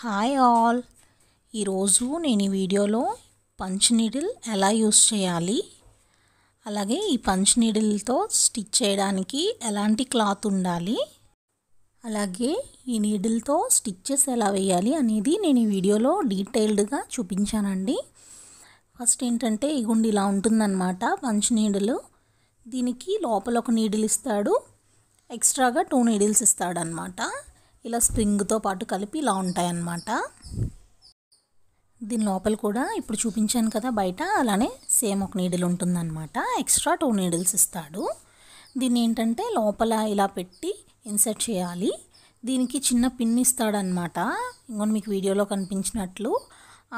Hi all. ఈరోజు నేను ఈ వీడియోలో పంచ్ నీడిల్ ఎలా యూస్ చేయాలి, అలాగే ఈ పంచ్ నీడిల్తో స్టిచ్ చేయడానికి ఎలాంటి క్లాత్ ఉండాలి, అలాగే ఈ నీడిల్తో స్టిచ్చెస్ ఎలా వేయాలి అనేది నేను ఈ వీడియోలో డీటెయిల్డ్గా చూపించానండి. ఫస్ట్ ఏంటంటే ఇగుండి ఇలా ఉంటుందన్నమాట పంచ్ నీడిల్. దీనికి లోపల ఒక నీడిల్ ఇస్తాడు, ఎక్స్ట్రాగా 2 నీడిల్స్ ఇస్తాడనమాట. ఇలా స్ప్రింగ్తో పాటు కలిపి ఇలా ఉంటాయన్నమాట. దీని లోపల కూడా ఇప్పుడు చూపించాను కదా బయట, అలానే సేమ్ ఒక నీడిల్ ఉంటుందన్నమాట. ఎక్స్ట్రా 2 నీడిల్స్ ఇస్తాడు. దీన్ని ఏంటంటే లోపల ఇలా పెట్టి ఇన్సర్ట్ చేయాలి. దీనికి చిన్న పిన్ ఇస్తాడనమాట. ఇంకొన్ని మీకు వీడియోలో కనిపించినట్లు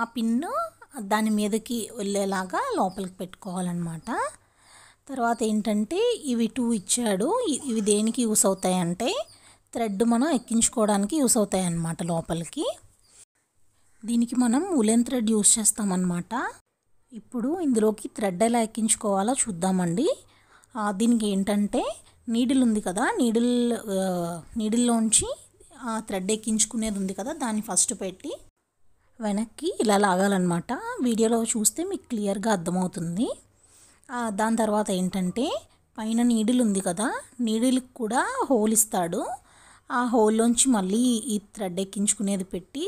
ఆ పిన్ను దాని మీదకి వెళ్ళేలాగా లోపలికి పెట్టుకోవాలన్నమాట. తర్వాత ఏంటంటే ఇవి 2 ఇచ్చాడు. ఇవి దేనికి యూస్ అవుతాయంటే థ్రెడ్ మనం ఎక్కించుకోవడానికి యూస్ అవుతాయి అన్నమాట లోపలికి. దీనికి మనం ఉలెన్ థ్రెడ్ యూస్ చేస్తామన్నమాట. ఇప్పుడు ఇందులోకి థ్రెడ్ ఎలా ఎక్కించుకోవాలో చూద్దామండి. దీనికి ఏంటంటే నీడిల్ ఉంది కదా, నీడిల్లోంచి థ్రెడ్ ఎక్కించుకునేది ఉంది కదా, దాన్ని ఫస్ట్ పెట్టి వెనక్కి ఇలా లాగాలన్నమాట. వీడియోలో చూస్తే మీకు క్లియర్గా అర్థమవుతుంది. దాని తర్వాత ఏంటంటే పైన నీడిల్ ఉంది కదా, నీడిల్కి కూడా హోల్ ఇస్తాడు. ఆ హోల్లోంచి మళ్ళీ ఈ థ్రెడ్ ఎక్కించుకునేది పెట్టి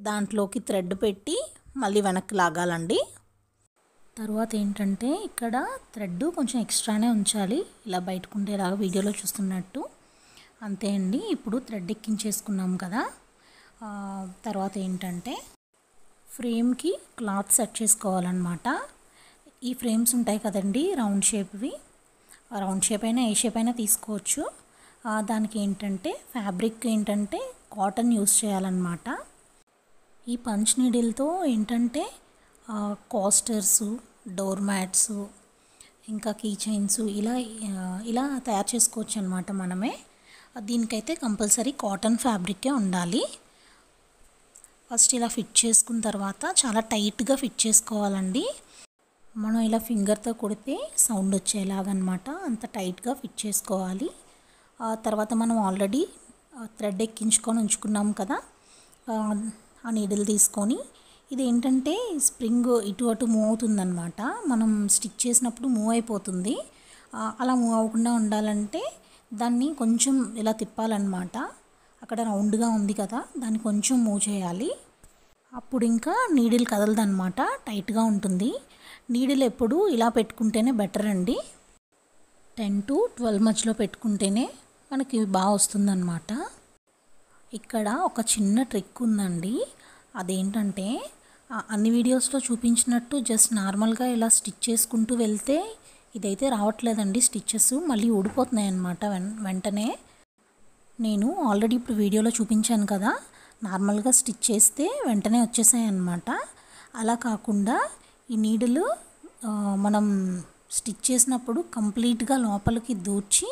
దాంట్లోకి థ్రెడ్ పెట్టి మళ్ళీ వెనక్కి లాగాలండి. తర్వాత ఏంటంటే ఇక్కడ థ్రెడ్ కొంచెం ఎక్స్ట్రానే ఉంచాలి, ఇలా బయటకు ఉండేలాగా వీడియోలో చూస్తున్నట్టు. అంతే అండి. ఇప్పుడు థ్రెడ్ ఎక్కించేసుకున్నాం కదా. తర్వాత ఏంటంటే ఫ్రేమ్కి క్లాత్ సెట్ చేసుకోవాలన్నమాట. ఈ ఫ్రేమ్స్ ఉంటాయి కదండి రౌండ్ షేప్వి, రౌండ్ షేప్ అయినా ఏ షేప్ అయినా తీసుకోవచ్చు. దానికి ఏంటంటే ఫ్యాబ్రిక్ ఏంటంటే కాటన్ యూస్ చేయాలన్నమాట. ఈ పంచ్ నీడిల్తో ఏంటంటే కోస్టర్స్, డోర్ మ్యాట్స్, ఇంకా కీ చైన్స్ ఇలా తయారు చేసుకోవచ్చు అనమాట మనమే. దీనికైతే కంపల్సరీ కాటన్ ఫ్యాబ్రికే ఉండాలి. ఫస్ట్ ఇలా ఫిట్ చేసుకున్న తర్వాత చాలా టైట్గా ఫిట్ చేసుకోవాలండి. మనం ఇలా ఫింగర్తో కొడితే సౌండ్ వచ్చేలాగనమాట, అంత టైట్గా ఫిట్ చేసుకోవాలి. తర్వాత మనం ఆల్రెడీ థ్రెడ్ ఎక్కించుకొని ఉంచుకున్నాం కదా, ఆ నీడిల్ తీసుకొని ఇది ఏంటంటే స్ప్రింగ్ ఇటు అటు మూవ్ అవుతుందన్నమాట. మనం స్టిచ్ చేసినప్పుడు మూవ్ అయిపోతుంది. అలా మూవ్ అవ్వకుండా ఉండాలంటే దాన్ని కొంచెం ఇలా తిప్పాలన్నమాట. అక్కడ రౌండ్గా ఉంది కదా, దాన్ని కొంచెం మూవ్ చేయాలి. అప్పుడు ఇంకా నీడిల్ కదలదన్నమాట, టైట్గా ఉంటుంది. నీడిల్ ఎప్పుడు ఇలా పెట్టుకుంటేనే బెటర్ అండి. 10 to 12 మధ్యలో పెట్టుకుంటేనే మనకి బాగా వస్తుందన్నమాట. ఇక్కడ ఒక చిన్న ట్రిక్ ఉందండి. అదేంటంటే అన్ని వీడియోస్లో చూపించినట్టు జస్ట్ నార్మల్గా ఇలా స్టిచ్ చేసుకుంటూ వెళ్తే ఇదైతే రావట్లేదండి, స్టిచ్చెస్ మళ్ళీ ఊడిపోతున్నాయి అన్నమాట వెంటనే. నేను ఆల్రెడీ ఇప్పుడు వీడియోలో చూపించాను కదా, నార్మల్గా స్టిచ్ చేస్తే వెంటనే వచ్చేసాయి అన్నమాట. అలా కాకుండా ఈ నీడిల్ మనం స్టిచ్ చేసినప్పుడు కంప్లీట్గా లోపలికి దూర్చి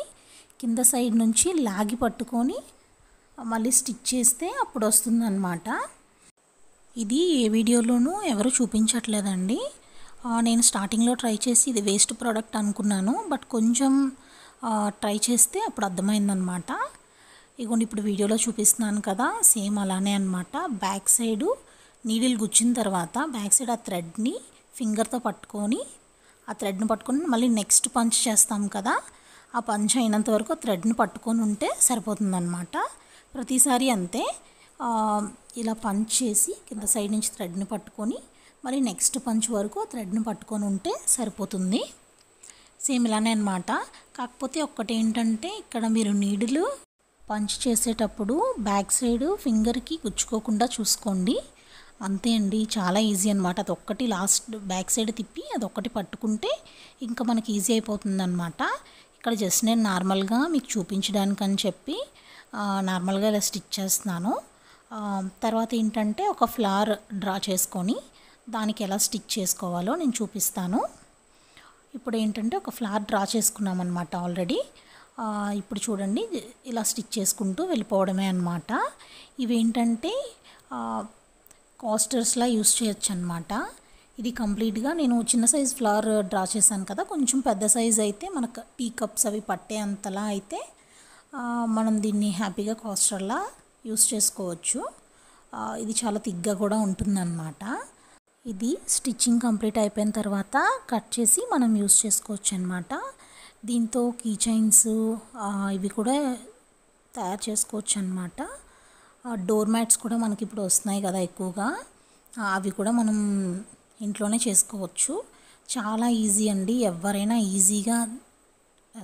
కింద సైడ్ నుంచి లాగి పట్టుకొని మళ్ళీ స్టిచ్ చేస్తే అప్పుడు వస్తుందన్నమాట. ఇది ఏ వీడియోలోనూ ఎవరు చూపించట్లేదండి. నేను స్టార్టింగ్లో ట్రై చేసి ఇది వేస్ట్ ప్రోడక్ట్ అనుకున్నాను, బట్ కొంచెం ట్రై చేస్తే అప్పుడు అర్థమైందనమాట. ఇగోండి ఇప్పుడు వీడియోలో చూపిస్తున్నాను కదా, సేమ్ అలానే అనమాట. బ్యాక్ సైడు నీడిల్ గుచ్చిన తర్వాత బ్యాక్ సైడ్ ఆ థ్రెడ్ని ఫింగర్తో పట్టుకొని మళ్ళీ నెక్స్ట్ పంచ్ చేస్తాం కదా, ఆ పంచ్ అయినంత వరకు థ్రెడ్ని పట్టుకొని ఉంటే సరిపోతుందన్నమాట. ప్రతిసారి అంతే, ఇలా పంచ్ చేసి కింద సైడ్ నుంచి థ్రెడ్ని పట్టుకొని మళ్ళీ నెక్స్ట్ పంచ్ వరకు థ్రెడ్ని పట్టుకొని ఉంటే సరిపోతుంది. సేమ్ ఇలానే అనమాట. కాకపోతే ఒక్కటి ఏంటంటే ఇక్కడ మీరు నీడిల్ పంచ్ చేసేటప్పుడు బ్యాక్ సైడ్ ఫింగర్కి గుచ్చుకోకుండా చూసుకోండి. అంతే అండి, చాలా ఈజీ అనమాట. అదొక్కటి లాస్ట్ బ్యాక్ సైడ్ తిప్పి అదొక్కటి పట్టుకుంటే ఇంకా మనకి ఈజీ అయిపోతుంది అనమాట. ఇక్కడ జస్ట్ నేను నార్మల్గా మీకు చూపించడానికని చెప్పి నార్మల్గా ఇలా స్టిచ్ చేస్తున్నాను. తర్వాత ఏంటంటే ఒక ఫ్లవర్ డ్రా చేసుకొని దానికి ఎలా స్టిచ్ చేసుకోవాలో నేను చూపిస్తాను. ఇప్పుడు ఏంటంటే ఒక ఫ్లవర్ డ్రా చేసుకున్నాం అనమాట ఆల్రెడీ. ఇప్పుడు చూడండి ఇలా స్టిచ్ చేసుకుంటూ వెళ్ళిపోవడమే అనమాట. ఇవేంటంటే కోస్టర్స్లా యూస్ చేయొచ్చు అనమాట. ఇది కంప్లీట్గా నేను చిన్న సైజ్ ఫ్లవర్ డ్రా చేశాను కదా, కొంచెం పెద్ద సైజ్ అయితే మనకు టీ కప్స్ అవి పట్టే అంతలా అయితే మనం దీన్ని హ్యాపీగా కోస్టర్లా యూస్ చేసుకోవచ్చు. ఇది చాలా తిగ్గా కూడా ఉంటుందన్నమాట. ఇది స్టిచ్చింగ్ కంప్లీట్ అయిపోయిన తర్వాత కట్ చేసి మనం యూస్ చేసుకోవచ్చు అనమాట. దీంతో కీ చైన్స్ ఇవి కూడా తయారు చేసుకోవచ్చు అనమాట. డోర్ మ్యాట్స్ కూడా మనకి ఇప్పుడు వస్తున్నాయి కదా ఎక్కువగా, అవి కూడా మనం ఇంట్లోనే చేసుకోవచ్చు. చాలా ఈజీ అండి, ఎవరైనా ఈజీగా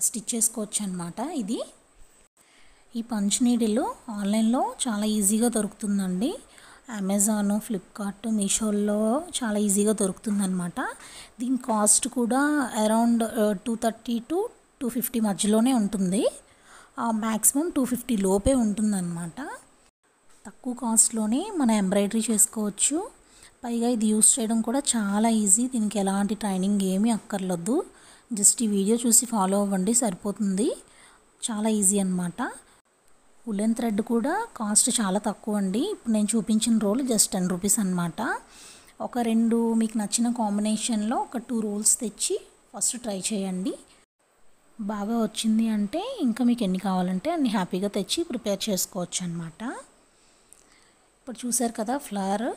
స్టిచ్ చేసుకోవచ్చు అనమాట. ఈ పంచ్ నీడిల్ ఆన్లైన్లో చాలా ఈజీగా దొరుకుతుందండి. అమెజాన్, ఫ్లిప్కార్ట్, మీషోల్లో చాలా ఈజీగా దొరుకుతుందన్నమాట. దీని కాస్ట్ కూడా అరౌండ్ 230 to 250 మధ్యలోనే ఉంటుంది. మ్యాక్సిమం 250 లోపే ఉంటుందన్నమాట. తక్కువ కాస్ట్లోనే మన ఎంబ్రాయిడరీ చేసుకోవచ్చు. పైగా ఇది యూస్ చేయడం కూడా చాలా ఈజీ. దీనికి ఎలాంటి ట్రైనింగ్ ఏమీ అక్కర్లేదు. జస్ట్ ఈ వీడియో చూసి ఫాలో అవ్వండి, సరిపోతుంది. చాలా ఈజీ అన్నమాట. ఉలెన్ థ్రెడ్ కూడా కాస్ట్ చాలా తక్కువ అండి. ఇప్పుడు నేను చూపించిన రోల్ జస్ట్ 10 రూపీస్ అనమాట. ఒక 2 మీకు నచ్చిన కాంబినేషన్లో ఒక 2 రోల్స్ తెచ్చి ఫస్ట్ ట్రై చేయండి. బాగా వచ్చింది అంటే ఇంకా మీకు ఎన్ని కావాలంటే అన్ని హ్యాపీగా తెచ్చి ప్రిపేర్ చేసుకోవచ్చు అనమాట. ఇప్పుడు చూసారు కదా, ఫ్లవర్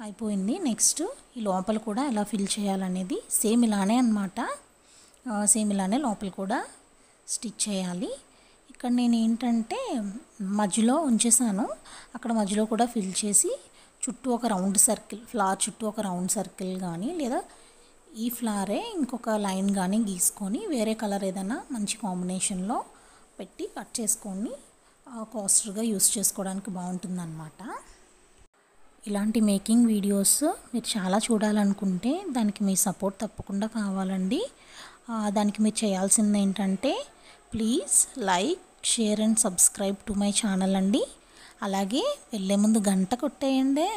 అయిపోయింది. నెక్స్ట్ ఈ లోపల కూడా ఎలా ఫిల్ చేయాలనేది సేమ్ ఇలానే అనమాట. సేమ్ ఇలానే లోపల కూడా స్టిచ్ చేయాలి. ఇక్కడ నేను ఏంటంటే మధ్యలో ఉంచేసాను, అక్కడ మధ్యలో కూడా ఫిల్ చేసి చుట్టూ ఒక రౌండ్ సర్కిల్, ఫ్లవర్ చుట్టూ ఒక రౌండ్ సర్కిల్ కానీ, లేదా ఈ ఫ్లవరే ఇంకొక లైన్ కానీ గీసుకొని వేరే కలర్ ఏదైనా మంచి కాంబినేషన్లో పెట్టి కట్ చేసుకొని కోస్టర్గా యూస్ చేసుకోవడానికి బాగుంటుందన్నమాట. ఇలాంటి మేకింగ్ వీడియోస్ మీరు చాలా చూడాలనుకుంటే దానికి మీ సపోర్ట్ తప్పకుండా కావాలండి. దానికి మీరు చేయాల్సింది ఏంటంటే please like, share and subscribe to my channel అండి. అలాగే వెళ్ళే ముందు గంట కొట్టేయండి.